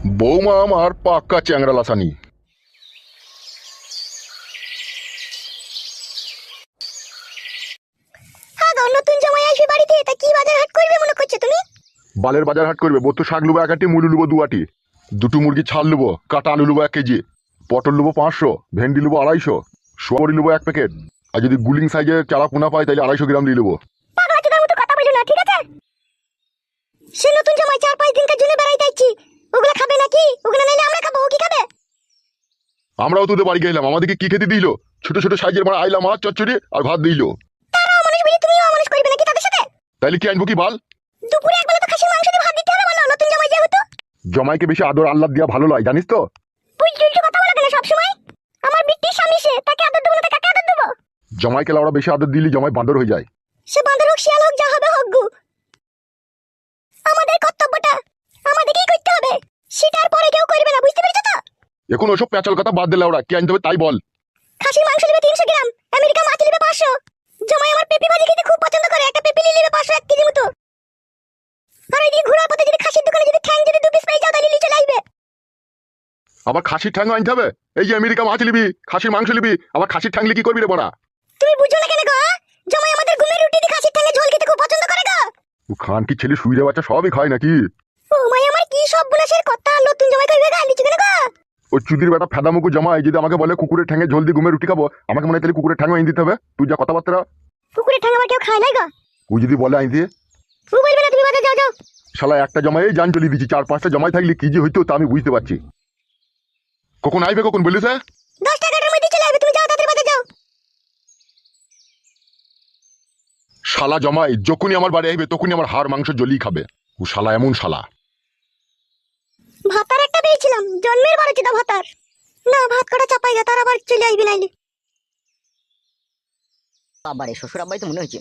বৌমা আমার পাক্কা চ্যাংরা লাসানি। হ্যাঁ গো, নতুন জামাই আসবে বাড়িতে, তা কি বাজার হাট করবে মনে করছো তুমি? বালের বাজার হাট করবে? বত্তর শাক লুবো 1 আটি, মুলু লুবো 2 আটি, দুটো মুরগি ছাড় লুবো, কাটা আলু লুবো 1 কেজি, পটল লুবো 500, ভেন্ডি লুবো 250, সোয়াবড়ি লুবো 1 প্যাকেট, আর যদি গুলিং সাইজের চারা পোনা পাই তাহলে 250 গ্রাম দিয়ে লুবো। পাগলা চোদার মতো কথা বলো না, ঠিক আছে? সে নতুন জামাই 4-5 দিনকার জন্য বেড়াই যাচ্ছি, ওগুলা খাবে নাকি? ওগুলা নাইলে আমরা খাবো, ও কি খাবে? আমরাও তোদের বাড়ি গেলাম, আমাদেরকে কি খেতে দিল? ছোট ছোট সাইজের মানে আইলা মাছ চচ্চড়ি আর ভাত দিল। তারাও মানুষ বলি, তুমিও মানুষ করবে নাকি তাদের সাথে? তাইলে কি আনবো কি বাল? দুপুরে একবেলা তো খাসির মাংস দিয়ে ভাত দিতে হবে, বলো নতুন জামাই যেহেতু। জমাইকে বেশি আদর আল্লাহ দিয়া ভালো লয়, জানিস তো? উল্টো কথা বলো কেন সবসময়? আমার বিটির স্বামী সে, তাকে আদর দেবো না তো কাকে আদর দেবো? জমাইকে লাউড়া বেশি আদর দিলি জমাই বাঁদর হয়ে যায়। সে বাঁদর হোক, শিয়াল হোক, যা হবে হোক গু, আমাদের কর্তব্যটা আমাদেরকেই করতে হবে, সেটার পরে কেউ করবে না, বুঝতে পেরেছো তো? এখন ওসব প্যাচাল কথা বাদ দিলে ওরা কি আনতে হবে তাই বল। খাসির মাংস নেবে 300 গ্রাম, আমেরিকা মাছ নেবে 500। জামাই আমার পেঁপে ভাজি খেতে খুব পছন্দ করে, একটা পেঁপে নিয়ে নেবে 500 1 কেজি মতো। আর ওইদিকে ঘোরার পথে যদি খাসির দোকানে যদি ঠ্যাং যদি 2 পিস পেয়ে যাও তাহলে নিয়ে চলে আসবে। আবার খাসির ঠ্যাং আনতে হবে? এই যে আমেরিকা মাছ নিবি, খাসির মাংস নিবি, আবার খাসির ঠ্যাংলে কি করবি রে বড়া? তুমি বুঝো না কেন গো? জামাই আমাদের ঘুমের রুটি দিয়ে খাসির ঠ্যাঙে ঝোল খেতে খুব পছন্দ করে গো। ও খান কি ছেলে শুয়ে বাচ্চা সবই খায় নাকি? ও মাই, আমার কি সব বুলাসের কথা, নতুন জামাই কইবে গা লিচু কেন গো? ও চুদির বেটা ফেদামুকু জামাই যদি আমাকে বলে কুকুরের ঠ্যাঙে ঝোল দিয়ে ঘুমে রুটি খাবো, আমাকে মনে হয় তাহলে কুকুরের ঠ্যাং আইন দিতে হবে। তুই যা কথাবার্তা। কুকুরের ঠ্যাং আবার কেউ খায় নাই গো? ও যদি বলে আইন দিয়ে, ও বলবে না, তুমি বাজার যাও যাও। শালা একটা জমাই জান চলি দিচ্ছি, 4-5টা জমাই থাকলে কি যে হইতো তা আমি বুঝতে পারছি। কখন আইবে কখন বলিস? 10 টাকার মধ্যে চলে আসবে, তুমি যাও তাড়াতাড়ি বাজার যাও। শালা জমাই যখনই আমার বাড়ি আইবে তখনই আমার হাড় মাংস জলি খাবে। ও শালা এমন শালা। ভাতার একটা পেয়েছিলাম, জন্মের বড় চিদা ভাতার। না, ভাত কটা চাপাই গা, তার আবার চলে আসবে নাইলে। বাবারে শ্বশুর আব্বাই তো মনে হচ্ছে।